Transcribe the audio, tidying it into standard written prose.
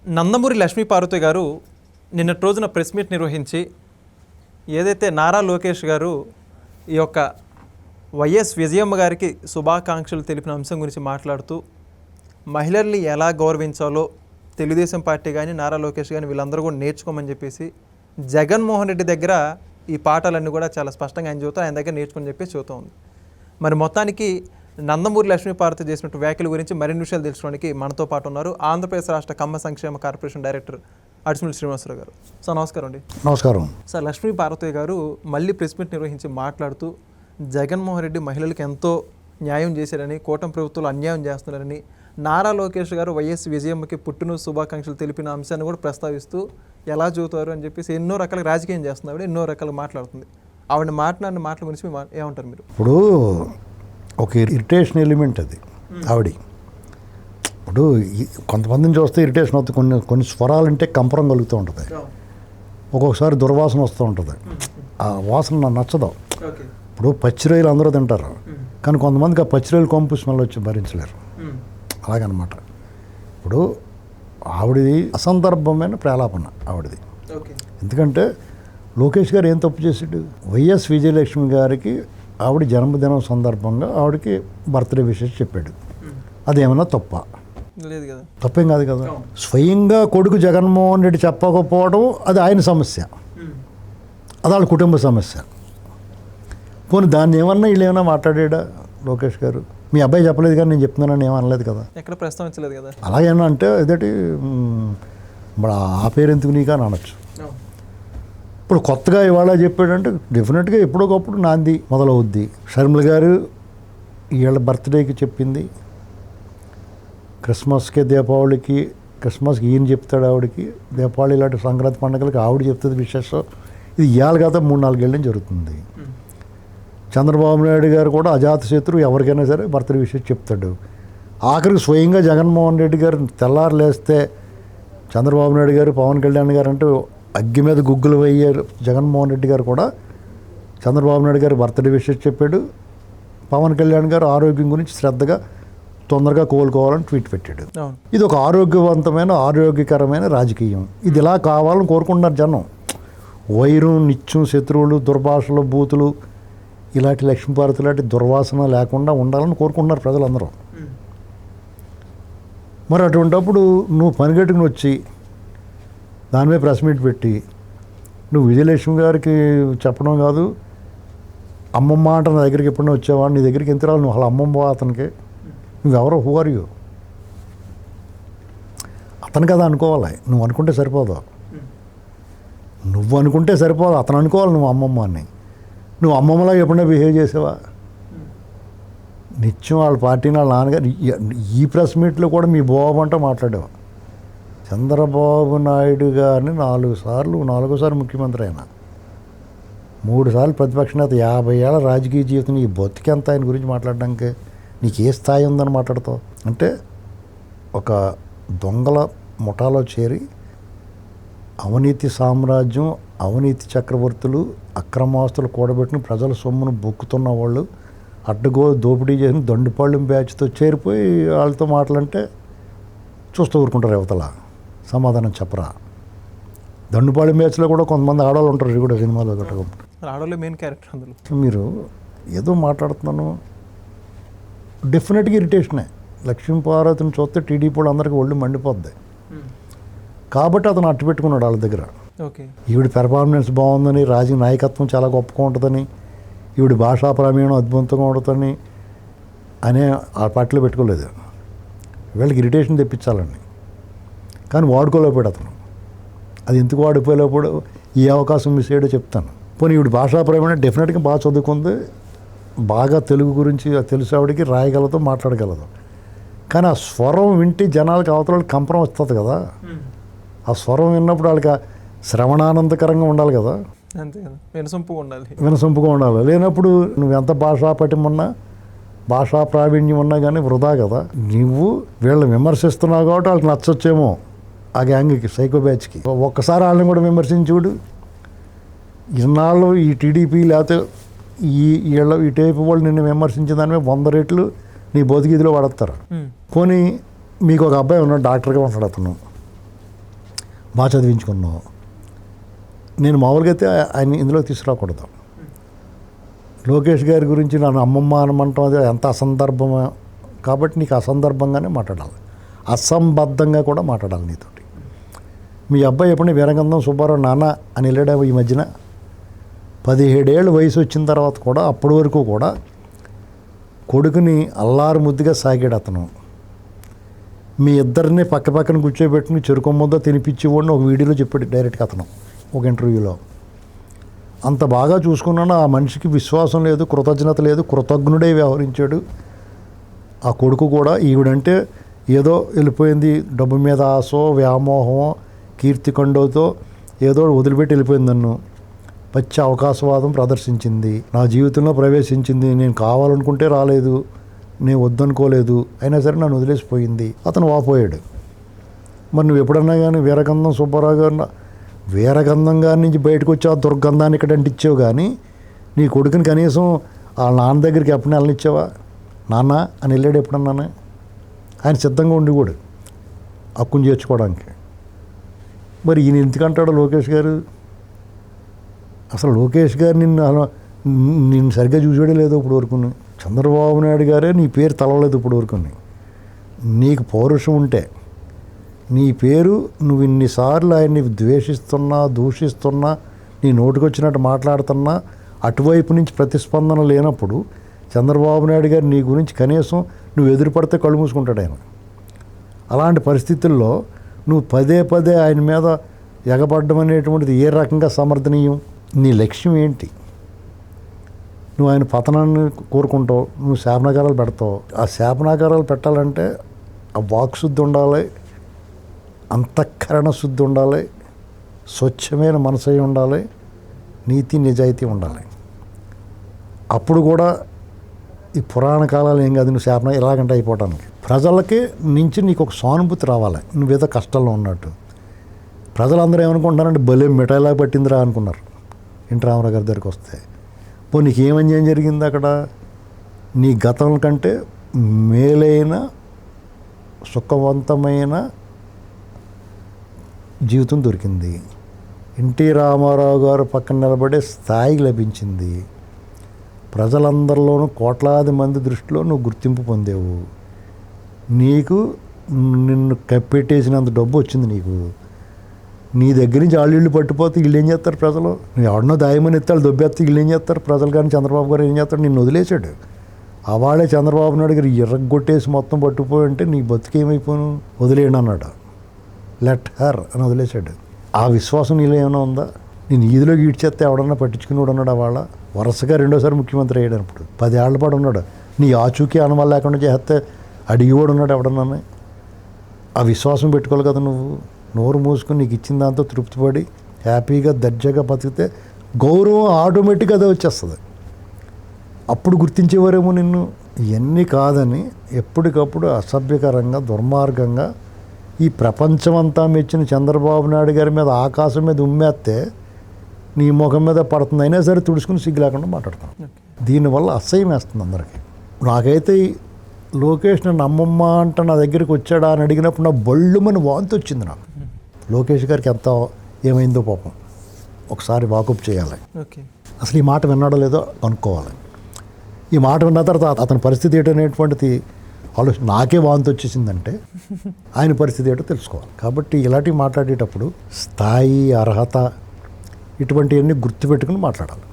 నందమూరి లక్ష్మీపార్వతి గారు నిన్నటి రోజున ప్రెస్ మీట్ నిర్వహించి ఏదైతే నారా లోకేష్ గారు ఈ యొక్క వైఎస్ విజయమ్మ గారికి శుభాకాంక్షలు తెలిపిన అంశం గురించి మాట్లాడుతూ మహిళల్ని ఎలా గౌరవించాలో తెలుగుదేశం పార్టీ కానీ నారా లోకేష్ కానీ వీళ్ళందరూ కూడా నేర్చుకోమని చెప్పేసి జగన్మోహన్ రెడ్డి దగ్గర ఈ పాఠాలన్నీ కూడా చాలా స్పష్టంగా ఆయన చూస్తూ ఆయన దగ్గర నేర్చుకొని చెప్పేసి చూస్తూ ఉంది. మరి మొత్తానికి నందమూరి లక్ష్మీపార్వతి చేసినట్టు వ్యాఖ్యల గురించి మరిన్ని విషయాలు తెలుసుకోవడానికి మనతో పాటు ఉన్నారు ఆంధ్రప్రదేశ్ రాష్ట్ర కమ్మ సంక్షేమ కార్పొరేషన్ డైరెక్టర్ అడిసిమిల్లి శ్రీనివాసరావు గారు. సార్ నమస్కారం అండి. నమస్కారం సార్, లక్ష్మీపార్వతి గారు మళ్ళీ ప్రెస్ మీట్ నిర్వహించి మాట్లాడుతూ జగన్మోహన్ రెడ్డి మహిళలకు ఎంతో న్యాయం చేశారని, కూటమి ప్రభుత్వాలు అన్యాయం చేస్తున్నారని, నారా లోకేష్ గారు వైఎస్ విజయమ్మకి పుట్టిన శుభాకాంక్షలు తెలిపిన అంశాన్ని కూడా ప్రస్తావిస్తూ ఎలా చూతారు అని చెప్పేసి ఎన్నో రకాల రాజకీయం చేస్తుంది ఆవిడ, ఎన్నో రకాలు మాట్లాడుతుంది. ఆవిడ మాట్లాడిన మాటల గురించి ఏమంటారు మీరు? ఇప్పుడు ఒక ఇరిటేషన్ ఎలిమెంట్ అది ఆవిడ. ఇప్పుడు కొంతమందిని చూస్తే ఇరిటేషన్ అవుతుంది, కొన్ని స్వరాలంటే కంపరం కలుగుతూ ఉంటుంది, ఒక్కొక్కసారి దుర్వాసన వస్తూ ఉంటుంది. ఆ వాసన నాకు నచ్చదు. ఇప్పుడు పచ్చిరొయ్యలు అందరూ తింటారు, కానీ కొంతమందికి ఆ పచ్చిరొయ్యలు కొంపు స్మెల్ వచ్చి భరించలేరు. అలాగనమాట. ఇప్పుడు ఆవిడది అసందర్భమైన ప్రేలాపన ఆవిడది. ఎందుకంటే లోకేష్ గారు ఏం తప్పు చేసాడు? వైఎస్ విజయలక్ష్మి గారికి ఆవిడ జన్మదినం సందర్భంగా ఆవిడకి బర్త్డే విషెస్ చెప్పాడు. అదేమన్నా తప్ప? లేదు కదా, తప్పేం కాదు కదా. స్వయంగా కొడుకు జగన్మోహన్ రెడ్డి చెప్పకపోవడం అది ఆయన సమస్య, అది వాళ్ళ కుటుంబ సమస్య. పోనీ దాన్ని ఏమన్నా వీళ్ళు ఏమన్నా మాట్లాడా లోకేష్ గారు? మీ అబ్బాయి చెప్పలేదు కానీ నేను చెప్తున్నానని ఏమనలేదు కదా, ఎక్కడ ప్రస్తావించలేదు కదా. అలాగేనా అంటే ఇదేంటి మరి ఆ పేరు ఎందుకు నీకు అని అనొచ్చు. ఇప్పుడు కొత్తగా ఇవాళ చెప్పాడంటే డెఫినెట్గా ఎప్పుడొకప్పుడు నాంది మొదలవుద్ది. షర్మిల గారు వీళ్ళ బర్త్డేకి చెప్పింది, క్రిస్మస్కి దీపావళికి, క్రిస్మస్కి ఈయన చెప్తాడు ఆవిడకి, దీపావళి ఇలాంటి సంక్రాంతి పండుగలకి ఆవిడ చెప్తుంది విశేషం. ఇది ఇవాళ కదా 3-4 ఏళ్ళని జరుగుతుంది. చంద్రబాబు నాయుడు గారు కూడా అజాతశత్రువు, ఎవరికైనా సరే బర్త్డే విషయం చెప్తాడు. ఆఖరికి స్వయంగా జగన్మోహన్ రెడ్డి గారు తెల్లారు లేస్తే చంద్రబాబు నాయుడు గారు, పవన్ కళ్యాణ్ గారు అంటే అగ్గి మీద గుగ్గులు వేయారు. జగన్మోహన్ రెడ్డి గారు కూడా చంద్రబాబు నాయుడు గారు బర్త్డే విషయం చెప్పాడు. పవన్ కళ్యాణ్ గారు ఆరోగ్యం గురించి శ్రద్ధగా తొందరగా కోలుకోవాలని ట్వీట్ పెట్టాడు. ఇది ఒక ఆరోగ్యవంతమైన, ఆరోగ్యకరమైన రాజకీయం. ఇది ఇలా కావాలని కోరుకుంటున్నారు జనం. వైరం, నిత్యం శత్రువులు, దుర్భాషలు, బూతులు, ఇలాంటి లక్ష్మీపార్వతి ఇలాంటి దుర్వాసన లేకుండా ఉండాలని కోరుకుంటున్నారు ప్రజలందరూ. మరి అటువంటిప్పుడు నువ్వు పనిగట్టుకుని వచ్చి దాని మీద ప్రెస్ మీట్ పెట్టి నువ్వు విజయలక్ష్మి గారికి చెప్పడం కాదు, అమ్మమ్మ అంట నా దగ్గరికి ఎప్పుడైనా వచ్చావా, నీ దగ్గరికి ఎంత రావాలి, నువ్వు అలా అమ్మమ్మ అతనికి, నువ్వెవరో, హూ ఆర్ యూ? అతను కదా అనుకోవాలి, నువ్వు అనుకుంటే సరిపోదు. నువ్వు అనుకుంటే సరిపోదు, అతను అనుకోవాలి నువ్వు అమ్మమ్మ అని. నువ్వు అమ్మమ్మలా ఎప్పుడైనా బిహేవ్ చేసావా? నిత్యం వాళ్ళ పార్టీని వాళ్ళ నాన్నగారు ఈ ప్రెస్ మీట్లో కూడా మీ బాబు అంటూ మాట్లాడేవా? చంద్రబాబు నాయుడు గారిని 4 సార్లు, 4వసారి ముఖ్యమంత్రి అయినా, 3 సార్లు ప్రతిపక్ష నేత, 50 ఏళ్ళ రాజకీయ జీవితం, ఈ బతికెంత ఆయన గురించి మాట్లాడడానికి నీకు ఏ స్థాయి ఉందని మాట్లాడతావు? అంటే ఒక దొంగల ముఠాలో చేరి అవినీతి సామ్రాజ్యం, అవినీతి చక్రవర్తులు, అక్రమాస్తులు కూడబెట్టిన ప్రజల సొమ్మును బొక్కుతున్న వాళ్ళు, అడ్డగో దోపిడీ చేసిన దండుపాళ్ళెం బ్యాచ్తో చేరిపోయి వాళ్ళతో మాటలంటే చూస్తూ ఊరుకుంటారు. యువతల సమాధానం చెప్పరా? దండుపాళెం బ్యాచ్లో కూడా కొంతమంది ఆడవాళ్ళు ఉంటారు, ఇది కూడా సినిమాలో కట్టుకుంటారు. ఆడవాళ్ళు మెయిన్ క్యారెక్టర్ అందులో. మీరు ఏదో మాట్లాడుతున్నాను, డెఫినెట్గా ఇరిటేషనే. లక్ష్మీపార్వతిని చూస్తే టీడీపీ వాళ్ళు అందరికీ ఒళ్ళు మండిపోద్ది. కాబట్టి అతను అట్టు పెట్టుకున్నాడు వాళ్ళ దగ్గర. ఈవిడ పెర్ఫార్మెన్స్ బాగుందని, రాజకీయ నాయకత్వం చాలా గొప్పగా ఉంటుందని, ఈవిడ భాషా ప్రావీణ్యం అద్భుతంగా ఉంటుందని అనే ఆ పార్టీలో పెట్టుకోలేదు. వీళ్ళకి ఇరిటేషన్ తెప్పించాలని, కానీ వాడుకోలేకపోయాడు అతను. అది ఎందుకు వాడిపోయేలోప్పుడు ఈ అవకాశం మిస్ అయ్యాడో చెప్తాను. పోనీ ఈవిడ భాషా ప్రావీణ్యం డెఫినెట్గా బాగా చదువుకుంది, బాగా తెలుగు గురించి తెలుసు, ఆవిడకి రాయగలదు, మాట్లాడగలదు. కానీ ఆ స్వరం వింటే జనాలకి అవతల కంపరం వస్తుంది కదా. ఆ స్వరం విన్నప్పుడు వాళ్ళకి శ్రవణానందకరంగా ఉండాలి కదా, అంతే కదా, వినసొంపుగా ఉండాలి. లేనప్పుడు నువ్వు ఎంత భాషా పటిమున్నా, భాషా ప్రావీణ్యం ఉన్నా కానీ వృధా కదా. నువ్వు వీళ్ళని విమర్శిస్తున్నావు కాబట్టి వాళ్ళకి నచ్చొచ్చేమో ఆ గ్యాంగ్కి, సైకో బ్యాచ్కి. ఒక్కసారి వాళ్ళని కూడా విమర్శించుడు. ఇన్నాళ్ళు ఈ టీడీపీ లేకపోతే ఈ టైపు వాళ్ళు నిన్ను విమర్శించిన దాని మీద 100 రెట్లు నీ బతుకిదిలో పడతారు. పోనీ మీకు ఒక అబ్బాయి ఉన్నాడు, డాక్టర్గా ఉంటాడు, అతను బాగా చదివించుకున్నావు. నేను మామూలుగా అయితే ఆయన ఇందులోకి తీసుకురాకూడదు. లోకేష్ గారి గురించి నన్ను అమ్మమ్మ అనమంటాం అది ఎంత అసందర్భమో, కాబట్టి నీకు అసందర్భంగానే మాట్లాడాలి, అసంబద్ధంగా కూడా మాట్లాడాలి నీతోటి. మీ అబ్బాయి ఎప్పుడైనా వీరగంధం సుబ్బారావు నాన్న అని వెళ్ళాడా ఈ మధ్యన? 17 ఏళ్ళు వయసు వచ్చిన తర్వాత కూడా అప్పటి వరకు కూడా కొడుకుని అల్లారు ముద్దుగా సాగాడు అతను. మీ ఇద్దరిని పక్క పక్కన కూర్చోబెట్టుకుని చెరుకు ముద్ద తినిపించేవాడిని ఒక వీడియోలో చెప్పాడు డైరెక్ట్గా అతను ఒక ఇంటర్వ్యూలో. అంత బాగా చూసుకున్నాను. ఆ మనిషికి విశ్వాసం లేదు, కృతజ్ఞత లేదు, కృతజ్ఞుడే వ్యవహరించాడు. ఆ కొడుకు కూడా ఈవిడంటే ఏదో వెళ్ళిపోయింది, డబ్బు మీద ఆశో వ్యామోహమో కీర్తి కండోతో ఏదో వదిలిపెట్టి వెళ్ళిపోయింది. నన్ను పచ్చి అవకాశవాదం ప్రదర్శించింది, నా జీవితంలో ప్రవేశించింది. నేను కావాలనుకుంటే రాలేదు, నేను వద్దనుకోలేదు, అయినా సరే నన్ను వదిలేసిపోయింది. అతను వాపోయాడు. మరి నువ్వు ఎప్పుడన్నా కానీ వీరగంధం సుబ్బారావు గారు వీరగంధం గారి నుంచి బయటకు వచ్చి ఆ దుర్గంధాన్ని ఇక్కడ అంటించావు, కానీ నీ కొడుకుని కనీసం ఆ నాన్న దగ్గరికి ఎప్పుడైనా వెళ్ళనిచ్చావా? నాన్న అని వెళ్ళాడు ఎప్పుడన్నానే? ఆయన సిద్ధంగా ఉండి కూడా హక్కును చేర్చుకోవడానికి. మరి ఈయన ఎందుకంటాడు లోకేష్ గారు? అసలు లోకేష్ గారు నిన్ను సరిగ్గా చూసాడే లేదో ఇప్పుడు వరకు. చంద్రబాబు నాయుడు గారే నీ పేరు తలవలేదు ఇప్పుడు వరకు. నీకు పౌరుషం ఉంటే నీ పేరు నువ్వు ఇన్నిసార్లు ఆయన్ని ద్వేషిస్తున్నా, దూషిస్తున్నా, నీ నోటికొచ్చినట్టు మాట్లాడుతున్నా అటువైపు నుంచి ప్రతిస్పందన లేనప్పుడు చంద్రబాబు నాయుడు గారు నీ గురించి కనీసం నువ్వు ఎదురుపడితే కళ్ళు మూసుకుంటాడు ఆయన. అలాంటి పరిస్థితుల్లో నువ్వు పదే పదే ఆయన మీద ఎగబడ్డం అనేటువంటిది ఏ రకంగా సమర్థనీయం? నీ లక్ష్యం ఏంటి? నువ్వు ఆయన పతనాన్ని కోరుకుంటావు, నువ్వు శాపనాగారాలు పెడతావు. ఆ శాపనాగారాలు పెట్టాలంటే ఆ వాక్శుద్ధి ఉండాలి, అంతఃకరణ శుద్ధి ఉండాలి, స్వచ్ఛమైన మనసు ఉండాలి, నీతి నిజాయితీ ఉండాలి. అప్పుడు కూడా ఈ పురాణ కాలాలు ఏం కాదు నువ్వు శాపన ఎలాగంటే అయిపోవటానికి. ప్రజలకి నుంచి నీకు ఒక సానుభూతి రావాలి, నువ్వేదో కష్టాల్లో ఉన్నట్టు. ప్రజలందరూ ఏమనుకుంటున్నారంటే భలే మిఠాయిలా పట్టిందిరా అనుకున్నారు ఎన్టీ రామారావు గారి దగ్గరికి వస్తే. నీకు ఏమన్యాయం జరిగింది అక్కడ? నీ గతం కంటే మేలైన సుఖవంతమైన జీవితం దొరికింది. ఎన్టీ రామారావు గారు పక్కన నిలబడే స్థాయి లభించింది. ప్రజలందరిలోనూ కోట్లాది మంది దృష్టిలో నువ్వు గుర్తింపు పొందేవు. నీకు నిన్ను కప్పెట్టేసినంత డబ్బు వచ్చింది నీకు. నీ దగ్గర నుంచి ఆళ్ళు పట్టిపోతే వీళ్ళు ఏం చేస్తారు ప్రజలు? నువ్వు ఎవడనో దాయమని ఎత్తాడు దొబ్బేస్తే వీళ్ళు ఏం చేస్తారు ప్రజలు? కానీ చంద్రబాబు గారు ఏం చేస్తాడు? నిన్ను వదిలేశాడు. అవాళే చంద్రబాబు నాయుడు గారు ఎర్రగొట్టేసి మొత్తం పట్టుకుపోయి అంటే నీ బతుకేమైపోను, వదిలేయండి అన్నాడు. లెట్ హర్ అని వదిలేశాడు. ఆ విశ్వాసం నీలో ఏమైనా ఉందా? నేను ఈదిలో ఈడ్చేస్తే ఎవడన్నా పట్టించుకుని ఉన్నాడు. వాళ్ళ వరుసగా రెండోసారి ముఖ్యమంత్రి అయ్యాడప్పుడు 10 ఏళ్ల పాటు ఉన్నాడు. నీ ఆచూకీ అనుమానం లేకుండా చేస్తే అడిగివాడు ఉన్నాడు ఎవడన్నా? ఆ విశ్వాసం పెట్టుకోవాలి కదా నువ్వు. నోరు మూసుకొని నీకు ఇచ్చిన దాంతో తృప్తిపడి హ్యాపీగా దర్జాగా బతికితే గౌరవం ఆటోమేటిక్గా అదే వచ్చేస్తుంది. అప్పుడు గుర్తించేవారేమో నిన్ను. ఇవన్నీ కాదని ఎప్పటికప్పుడు అసభ్యకరంగా దుర్మార్గంగా ఈ ప్రపంచమంతా మెచ్చిన చంద్రబాబు నాయుడు గారి మీద ఆకాశం మీద ఉమ్మేస్తే నీ ముఖం మీద పడుతుంది. అయినా సరే తుడుచుకుని సిగ్గు లేకుండా మాట్లాడతాం. దీనివల్ల అసహ్యం వేస్తుంది అందరికీ. నాకైతే లోకేష్ నన్ను అమ్మమ్మ అంట నా దగ్గరికి వచ్చాడా అని అడిగినప్పుడు నా బళ్ళుమని వాంతి వచ్చింది నాకు. లోకేష్ గారికి ఎంత ఏమైందో పాపం ఒకసారి వాకప్ చేయాలి. అసలు ఈ మాట విన్నాడో లేదో కనుక్కోవాలి. ఈ మాట విన్న తర్వాత అతని పరిస్థితి ఏంటనేటువంటిది ఆలోచన. నాకే వాంతి వచ్చేసిందంటే ఆయన పరిస్థితి ఏంటో తెలుసుకోవాలి. కాబట్టి ఇలాంటివి మాట్లాడేటప్పుడు స్థాయి, అర్హత ఇటువంటివన్నీ గుర్తుపెట్టుకుని మాట్లాడాలి.